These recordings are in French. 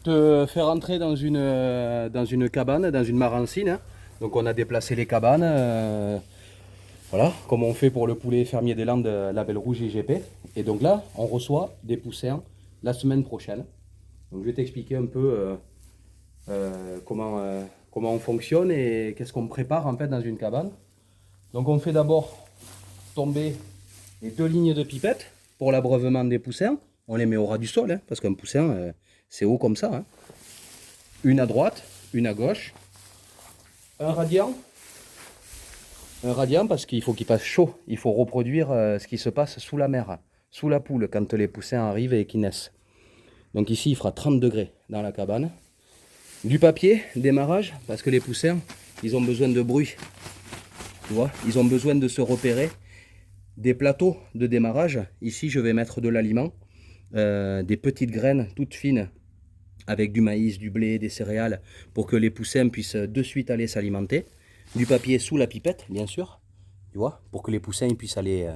te fais rentrer dans une cabane, dans une marancine, hein. Donc on a déplacé les cabanes, voilà, comme on fait pour le poulet fermier des Landes, label rouge IGP. Et donc là, on reçoit des poussins la semaine prochaine. Donc je vais t'expliquer un peu comment on fonctionne et qu'est-ce qu'on prépare en fait dans une cabane. Donc on fait d'abord tomber les 2 lignes de pipettes pour l'abreuvement des poussins. On les met au ras du sol, hein, parce qu'un poussin, c'est haut comme ça, hein. Une à droite, une à gauche. Un radiant. Un radiant parce qu'il faut qu'il fasse chaud. Il faut reproduire ce qui se passe sous la mer, sous la poule, quand les poussins arrivent et qu'ils naissent. Donc ici, il fera 30 degrés dans la cabane. Du papier, démarrage, parce que les poussins, ils ont besoin de bruit. Tu vois, ils ont besoin de se repérer. Des plateaux de démarrage. Ici, je vais mettre de l'aliment, des petites graines toutes fines, avec du maïs, du blé, des céréales, pour que les poussins puissent de suite aller s'alimenter. Du papier sous la pipette, bien sûr, tu vois, pour que les poussins puissent aller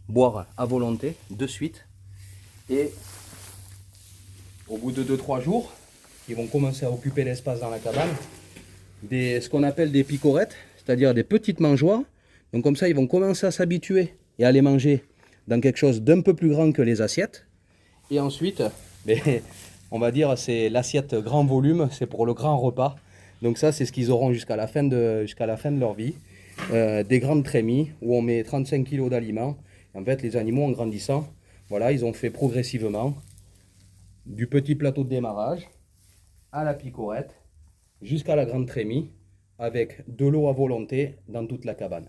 boire à volonté, de suite. Et au bout de 2-3 jours, ils vont commencer à occuper l'espace dans la cabane, ce qu'on appelle des picorettes, c'est-à-dire des petites mangeoires. Donc comme ça, ils vont commencer à s'habituer et à les manger dans quelque chose d'un peu plus grand que les assiettes. Et ensuite, on va dire c'est l'assiette grand volume, c'est pour le grand repas. Donc ça, c'est ce qu'ils auront jusqu'à la fin de leur vie. Des grandes trémies où on met 35 kg d'aliments. En fait, les animaux en grandissant, voilà, ils ont fait progressivement du petit plateau de démarrage à la picorette jusqu'à la grande trémie avec de l'eau à volonté dans toute la cabane.